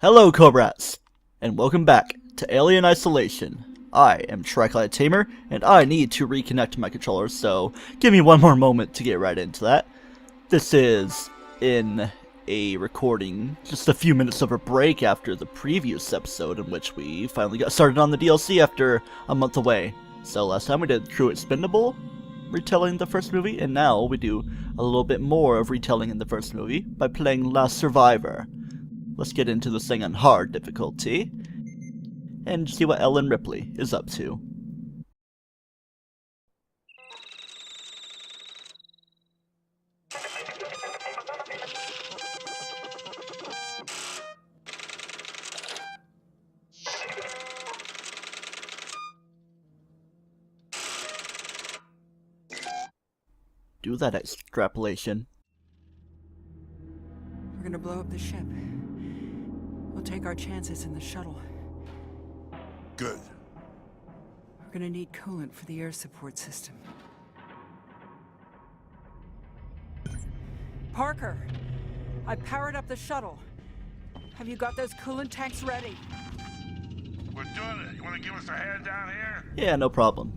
Hello, Cobras, and welcome back to Alien Isolation. I am TryclydeTamer, and I need to reconnect my controller, so give me one more moment to get right into that. This is in a recording, just a few minutes of a break after the previous episode in which we finally got started on the DLC after a month away. So last time we did True Expendable, retelling the first movie, and now we do a little bit more of retelling in the first movie by playing Last Survivor. Let's get into this thing on hard difficulty and see what Ellen Ripley is up to. Do that extrapolation. We're gonna blow up the ship. We'll take our chances in the shuttle. Good. We're gonna need coolant for the air support system. Parker! I powered up the shuttle. Have you got those coolant tanks ready? We're doing it. You want to give us a hand down here? Yeah, no problem.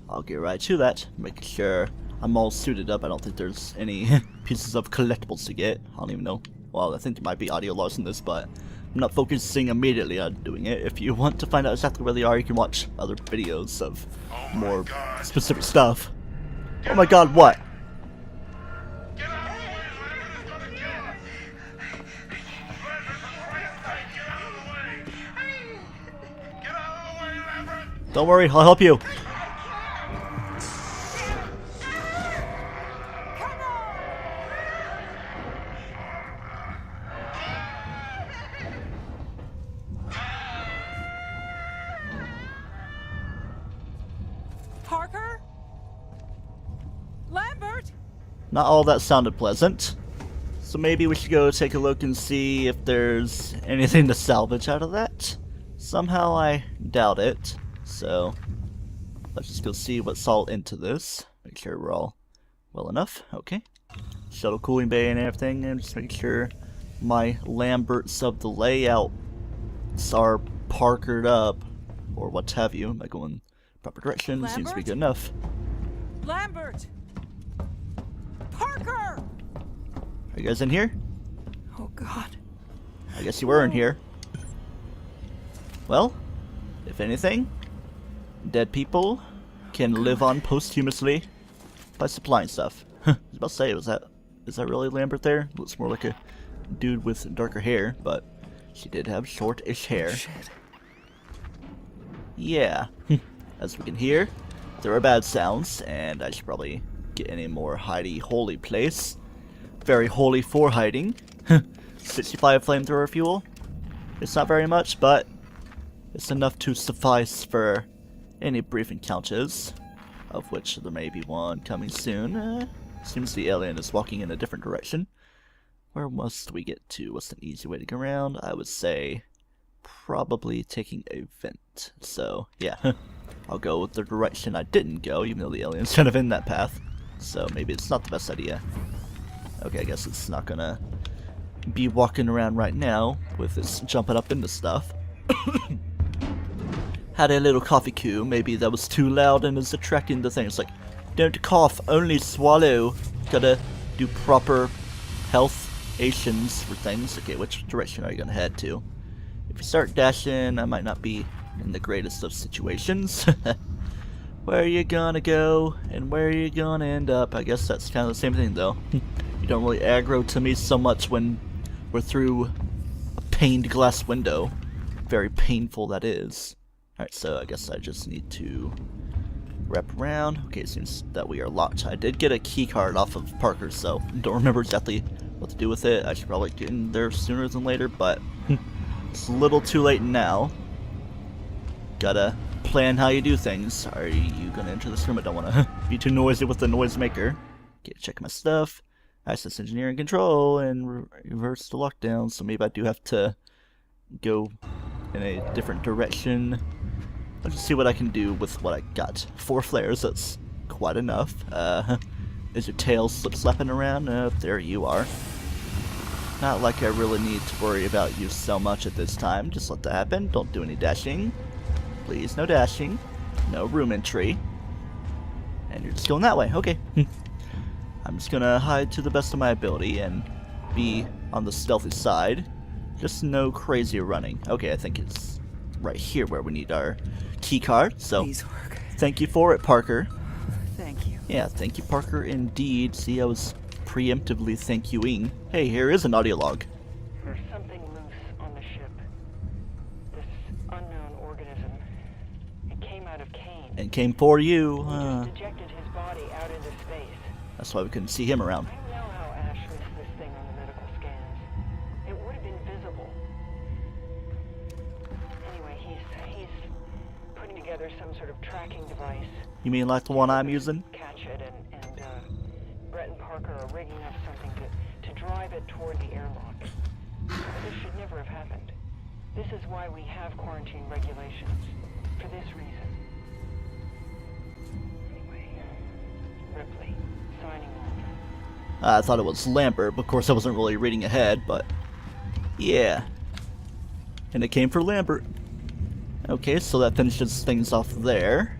I'll get right to that, making sure I'm all suited up. I don't think there's any pieces of collectibles to get. I don't even know. Well, I think there might be audio loss in this, but I'm not focusing immediately on doing it. If you want to find out exactly where they are, you can watch other videos of more specific stuff. Oh my god, what? Get out of the way! Lambert is gonna kill us! Lambert, for Christ's sake, get out of the way! Get out of the way, Lambert! Don't worry, I'll help you. Parker? Lambert? Not all that sounded pleasant. So maybe we should go take a look and see if there's anything to salvage out of that. Somehow I doubt it. So let's just go see what's all into this. Make sure we're all well enough. Okay. Shuttle cooling bay and everything, and just make sure my Lamberts of the layout are parkered up, or what have you. Am I going proper direction? Lambert? Seems to be good enough. Lambert! Parker! Are you guys in here? Oh god. I guess you were in here. Well, if anything, dead people can live on posthumously by supplying stuff. I was about to say, is that really Lambert there? Looks more like a dude with darker hair, but she did have short-ish hair. Shit. Yeah. As we can hear, there are bad sounds, and I should probably get in a more hidey-holy place. Very holy for hiding. 65 flamethrower fuel. It's not very much, but it's enough to suffice for any brief encounters, of which there may be one coming soon. Seems the alien is walking in a different direction. Where must we get to? What's an easy way to get around? I would say probably taking a vent. So, yeah. I'll go with the direction I didn't go, even though the alien's kind of in that path. So maybe it's not the best idea. Okay, I guess it's not gonna be walking around right now with this jumping up into stuff. Had a little coffee cue, maybe that was too loud and is attracting the thing. It's like, don't cough, only swallow. Gotta do proper health-ations for things. Okay, which direction are you gonna head to? If you start dashing, I might not be in the greatest of situations. Where are you gonna go, and where are you gonna end up? I guess that's kind of the same thing, though. You don't really aggro to me so much when we're through a paned glass window. Very painful that is. Alright, so I guess I just need to wrap around. Okay, it seems that we are locked. I did get a key card off of Parker, so don't remember exactly what to do with it. I should probably get in there sooner than later, but it's a little too late now. Gotta plan how you do things. Are you gonna enter this room? I don't wanna be too noisy with the noisemaker. Okay, check my stuff. Access engineering control and reverse the lockdown. So maybe I do have to go in a different direction. Let's just see what I can do with what I got. 4 flares, that's quite enough. Is your tail slip-slapping around? There you are. Not like I really need to worry about you so much at this time. Just let that happen. Don't do any dashing. Please, no dashing. No room entry. And you're just going that way. Okay. I'm just gonna hide to the best of my ability and be on the stealthy side. Just no crazy running. Okay, I think it's right here where we need our key card. So, These work. thank you for it, Parker. Thank you. Yeah, thank you, Parker, indeed. See, I was preemptively thank youing. Hey, here is an audio log. There's something loose on the ship. This unknown organism. It came out of Kane. And came for you. He just ejected his body out into space. That's why we couldn't see him around. I know how Ash missed this thing on the medical scans. It would have been visible. Anyway, he's putting together some sort of tracking device. You mean like the one I'm using? Catch it, and Brett and Parker are rigging up something to drive it toward the airlock. This should never have happened. This is why we have quarantine regulations. For this reason. Anyway, Ripley, signing off. I thought it was Lambert, but of course I wasn't really reading ahead, but yeah. And it came for Lambert. Okay, so that finishes things off there.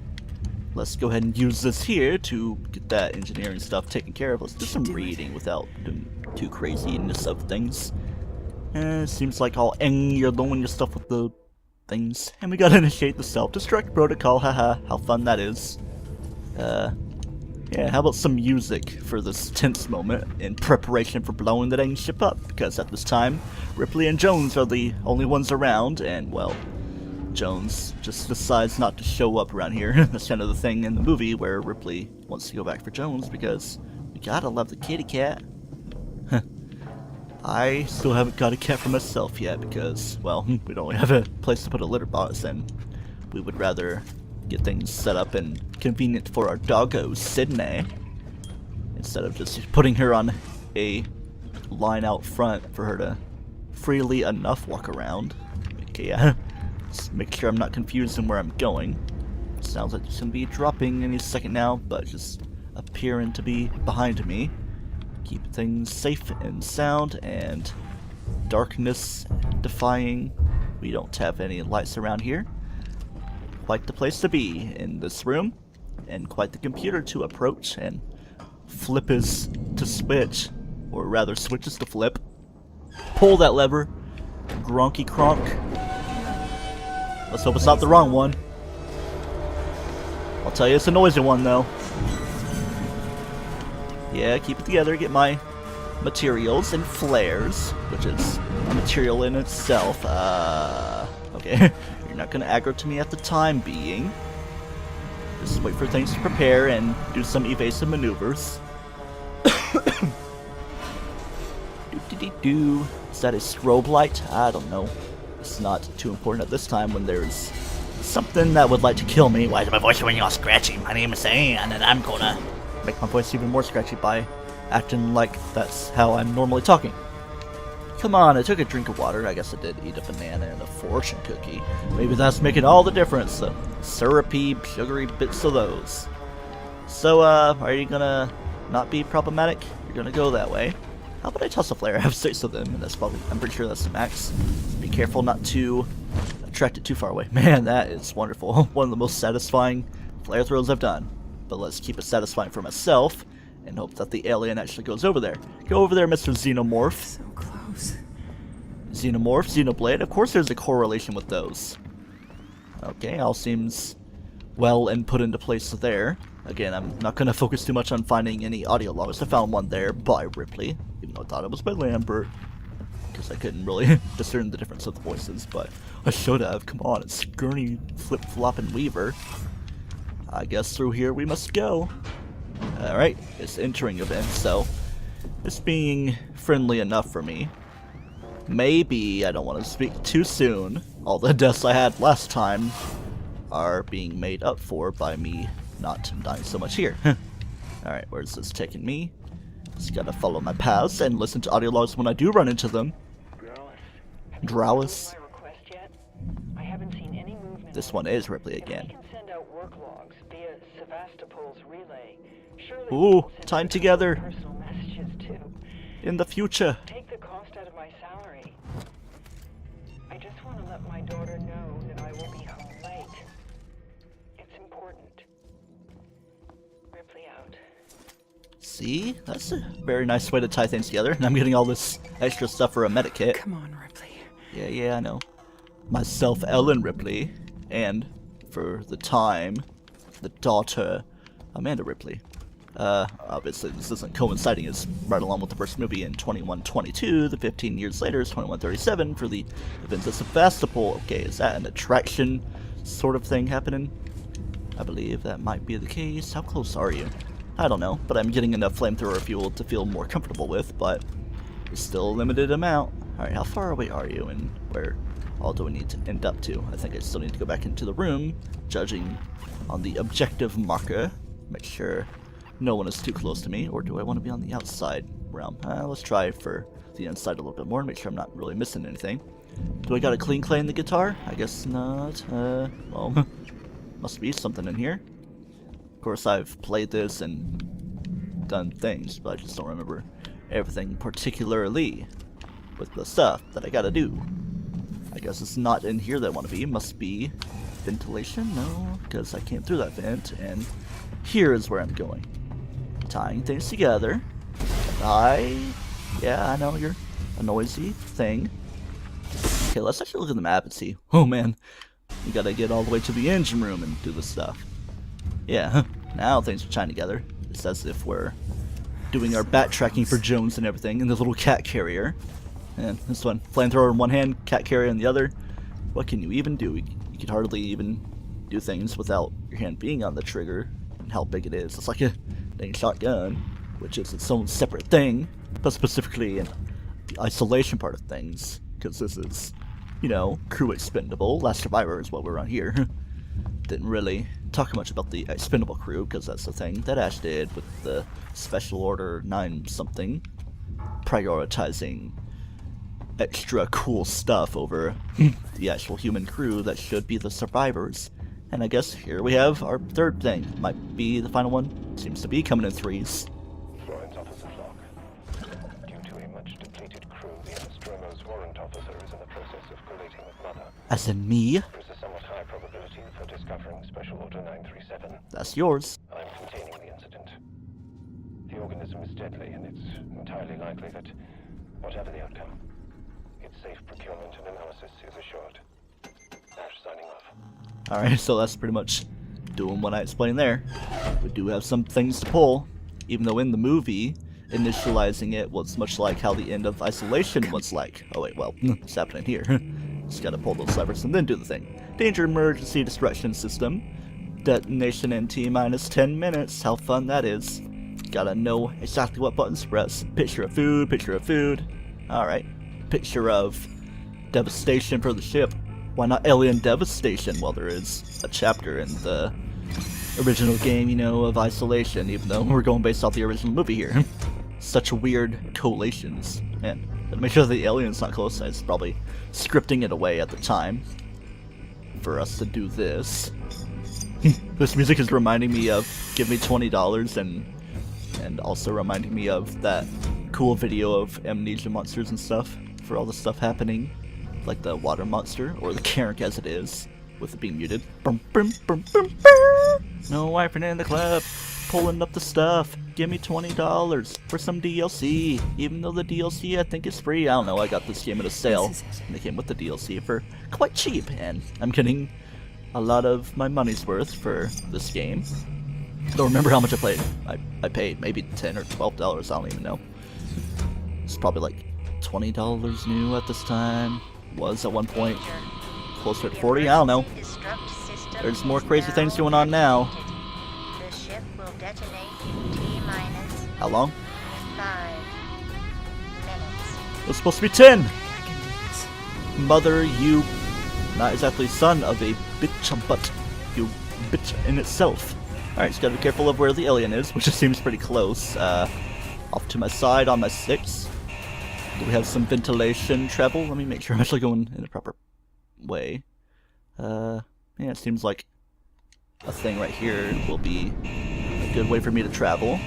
Let's go ahead and use this here to get that engineering stuff taken care of. Let's do some reading without doing too craziness of things. Seems like I'll end you're doing your stuff with the things. And we gotta initiate the self-destruct protocol, haha, how fun that is. Yeah, how about some music for this tense moment in preparation for blowing the dang ship up? Because at this time, Ripley and Jones are the only ones around, and well, Jones just decides not to show up around here. That's kind of the thing in the movie where Ripley wants to go back for Jones because we gotta love the kitty cat. I still haven't got a cat for myself yet because, well, we don't have a place to put a litter box and we would rather get things set up and convenient for our doggo, Sydney, instead of just putting her on a line out front for her to freely enough walk around. Okay, yeah. Just make sure I'm not confused in where I'm going. Sounds like it's gonna be dropping any second now, but just appearing to be behind me. Keep things safe and sound and darkness defying. We don't have any lights around here. Quite the place to be in this room, and quite the computer to approach and flip is to switch, or rather switch is to flip. Pull that lever, Gronky Kronk. Let's hope it's not the wrong one. I'll tell you it's a noisy one though. Yeah, keep it together, get my materials and flares, which is a material in itself. Okay. You're not gonna aggro to me at the time being. Just wait for things to prepare and do some evasive maneuvers. Do-de-de-do. Is that a strobe light? I don't know. It's not too important at this time when there's something that would like to kill me. Why is my voice going all scratchy? My name is Ann, and I'm gonna make my voice even more scratchy by acting like that's how I'm normally talking. Come on, I took a drink of water. I guess I did eat a banana and a fortune cookie. Maybe that's making all the difference. The syrupy, sugary bits of those. So, are you gonna not be problematic? You're gonna go that way. How about I toss a flare? I have 6 of them, and that's probably, I'm pretty sure that's the max. Be careful not to attract it too far away. Man, that is wonderful. One of the most satisfying flare throws I've done. But let's keep it satisfying for myself, and hope that the alien actually goes over there. Go over there, Mr. Xenomorph. So close. Xenomorph, Xenoblade, of course there's a correlation with those. Okay, all seems well and put into place there. Again, I'm not going to focus too much on finding any audio logs. I found one there by Ripley, even though I thought it was by Lambert, because I couldn't really discern the difference of the voices, but I should have. Come on, it's Gurney, Flip-Flop, and Weaver. I guess through here we must go. Alright, it's entering event, so it's being friendly enough for me. Maybe I don't want to speak too soon. All the deaths I had last time are being made up for by me not dying so much here. Alright, where's this taking me? Just gotta follow my paths and listen to audio logs when I do run into them. Drowis. I haven't seen any movement. This one is Ripley again. We can send out work logs via Sevastopol's relay. Surely Ooh, we'll send time out together. personal messages too. In the future. Take the cost out of my See? That's a very nice way to tie things together. And I'm getting all this extra stuff for a medikit. Come on, Ripley. Yeah, I know. Myself, Ellen Ripley, and for the time, the daughter, Amanda Ripley. Obviously this isn't coinciding, it's right along with the first movie in 2122, the 15 years later is 2137 for the events of Sevastopol. Okay, is that an attraction sort of thing happening? I believe that might be the case. How close are you? I don't know, but I'm getting enough flamethrower fuel to feel more comfortable with, but it's still a limited amount. Alright, how far away are you, and where all do we need to end up to? I think I still need to go back into the room, judging on the objective marker, make sure no one is too close to me, or do I want to be on the outside realm? Let's try for the inside a little bit more and make sure I'm not really missing anything. Do I got a clean clay in the guitar? I guess not. Well, must be something in here. Of course, I've played this and done things, but I just don't remember everything particularly with the stuff that I gotta do. I guess it's not in here that I want to be. Must be ventilation? No, because I came through that vent, and here is where I'm going. Tying things together. Yeah, I know you're a noisy thing. Okay, let's actually look at the map and see. Oh man, we gotta get all the way to the engine room and do this stuff. Yeah, now things are tying together. It's as if we're doing our backtracking for Jones and everything in the little cat carrier. And this one, flamethrower in one hand, cat carrier in the other. What can you even do? You could hardly even do things without your hand being on the trigger. And how big it is. It's like a dang shotgun, which is its own separate thing, but specifically in the isolation part of things, because this is, you know, crew expendable. Last Survivor is what we're on here. Didn't really talk much about the expendable crew, because that's the thing that Ash did with the Special Order 9 something, prioritizing extra cool stuff over the actual human crew that should be the survivors. And I guess here we have our third thing. Might be the final one. Seems to be coming in threes. Florence officer log. Due to a much depleted crew, the Nostromo's warrant officer is in the process of collating with Mother. As in me? There is a somewhat high probability for discovering Special Order 937. That's yours. I'm containing the incident. The organism is deadly, and it's entirely likely that, whatever the outcome, its safe procurement and analysis is assured. Ash signing off. Alright, so that's pretty much doing what I explained there. We do have some things to pull, even though in the movie, initializing it was much like how the end of Isolation was like. Oh wait, well, it's happening here. Just gotta pull those levers and then do the thing. Danger emergency destruction system. Detonation in T-minus 10 minutes. How fun that is. Gotta know exactly what buttons to press. Picture of food, picture of food. Alright. Picture of devastation for the ship. Why not alien devastation? Well, there is a chapter in the original game, you know, of Isolation, even though we're going based off the original movie here. Such weird collations. Man, gotta make sure the alien's not close. I was probably scripting it away at the time for us to do this. This music is reminding me of Give Me $20 and also reminding me of that cool video of amnesia monsters and stuff for all the stuff happening. Like the water monster, or the Carrick as it is, with it being muted. Bum, bum, bum, bum, bum. No wife in the club, pulling up the stuff. Give me $20 for some DLC, even though the DLC I think is free. I don't know, I got this game at a sale, and they came with the DLC for quite cheap, and I'm getting a lot of my money's worth for this game. Don't remember how much I played. I paid maybe $10 or $12, I don't even know. It's probably like $20 new at this time. Was at one point closer to 40. I don't know. There's more crazy things going on now. The ship will detonate in T-minus How long? 5 minutes. It was supposed to be 10. Mother, you not exactly son of a bitch, but you bitch in itself. Alright, just gotta be careful of where the alien is, which just seems pretty close. Off to my side on my 6. Do we have some ventilation travel? Let me make sure I'm actually going in the proper way. Yeah, it seems like a thing right here will be a good way for me to travel.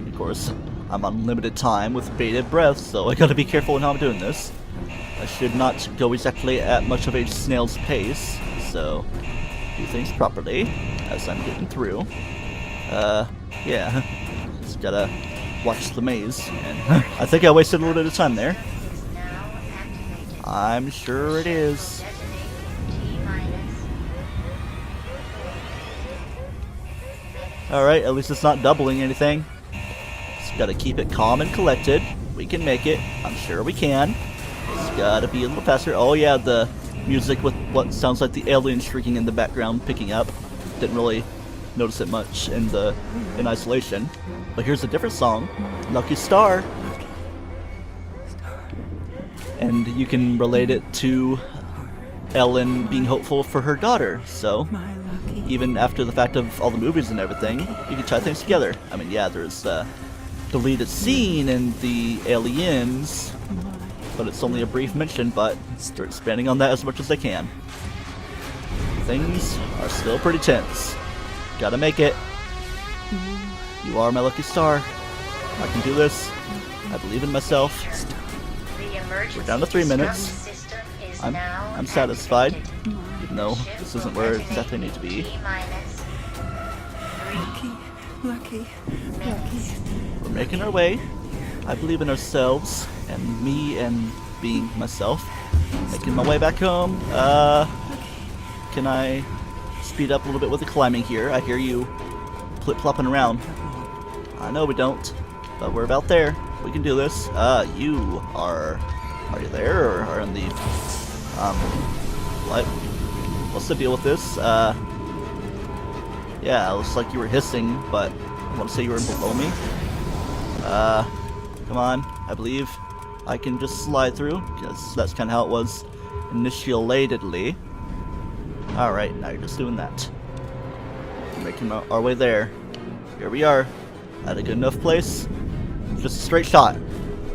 Of course, I'm on limited time with bated breath, so I gotta be careful in how I'm doing this. I should not go exactly at much of a snail's pace, so do things properly as I'm getting through. Yeah, just gotta watch the maze, and I think I wasted a little bit of time there. I'm sure it is. Alright, at least it's not doubling anything. Just gotta keep it calm and collected. We can make it. I'm sure we can. Just gotta be a little faster. Oh yeah, the music with what sounds like the alien shrieking in the background picking up. Didn't really notice it much in isolation. But here's a different song, Lucky Star. And you can relate it to Ellen being hopeful for her daughter. So even after the fact of all the movies and everything, you can tie things together. I mean, yeah, there's the deleted scene in the Aliens, but it's only a brief mention, but they're expanding on that as much as they can. Things are still pretty tense. Gotta make it. You are my lucky star. I can do this. I believe in myself. We're down to 3 minutes. I'm satisfied, even though this isn't where exactly I need to be. Lucky. We're making our way. I believe in ourselves, and me and being myself. Making my way back home. Can I speed up a little bit with the climbing here? I hear you flip-flopping around. I know we don't, but we're about there. We can do this. You are you there, or are in the, what? What's the deal with this? Yeah, it looks like you were hissing, but I want to say you were below me. Come on, I believe I can just slide through, because that's kind of how it was initialatedly. Alright, now you're just doing that. We're making our way there. Here we are, at a good enough place. Just a straight shot.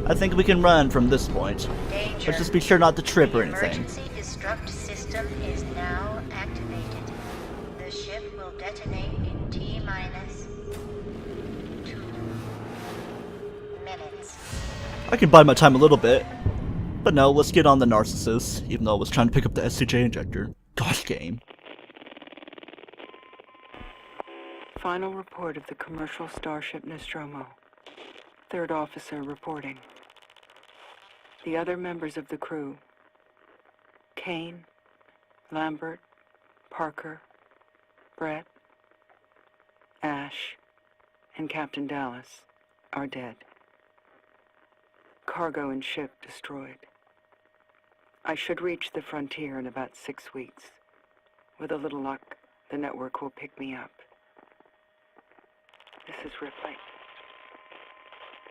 I think we can run from this point. Danger. Let's just be sure not to trip or anything. Emergency destruct system is now activated. The ship will detonate in T-minus 2 minutes. I can bide my time a little bit. But no, let's get on the Narcissus, even though I was trying to pick up the SCJ injector. Gosh, game. Final report of the commercial starship Nostromo. Third officer reporting. The other members of the crew, Kane, Lambert, Parker, Brett, Ash, and Captain Dallas, are dead. Cargo and ship destroyed. I should reach the frontier in about 6 weeks. With a little luck, the network will pick me up. This is Ripley,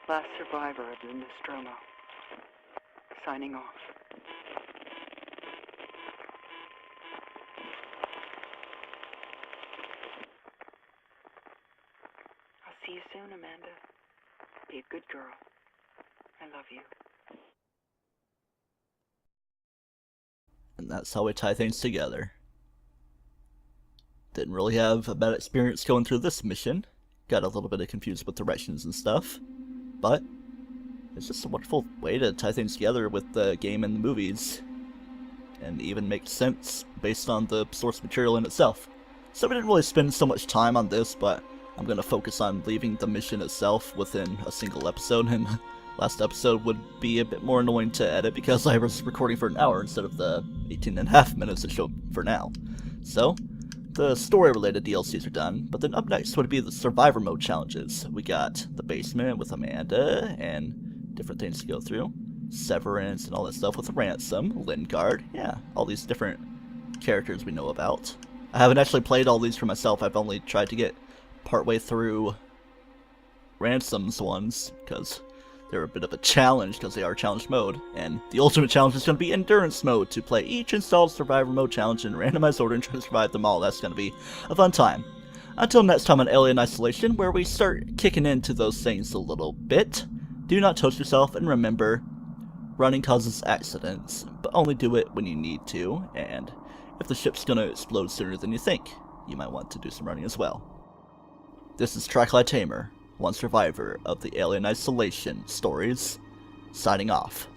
last survivor of the Nostromo. Signing off. I'll see you soon, Amanda. Be a good girl. I love you. And that's how we tie things together. Didn't really have a bad experience going through this mission. Got a little bit confused with directions and stuff. But it's just a wonderful way to tie things together with the game and the movies. And even make sense based on the source material in itself. So we didn't really spend so much time on this, but I'm going to focus on leaving the mission itself within a single episode. And last episode would be a bit more annoying to edit because I was recording for an hour instead of the 18.5 minutes it showed for now. So the story-related DLCs are done, but then up next would be the survivor mode challenges. We got the basement with Amanda, and different things to go through. Severance and all that stuff with Ransom, Lingard, yeah, all these different characters we know about. I haven't actually played all these for myself, I've only tried to get partway through Ransom's ones, because they're a bit of a challenge, because they are challenge mode, and the ultimate challenge is going to be endurance mode, to play each installed survivor mode challenge in randomized order and try to survive them all. That's going to be a fun time. Until next time on Alien Isolation, where we start kicking into those things a little bit. Do not toast yourself, and remember, running causes accidents, but only do it when you need to, and if the ship's going to explode sooner than you think, you might want to do some running as well. This is TryclydeTamer, one survivor of the Alien Isolation stories, signing off.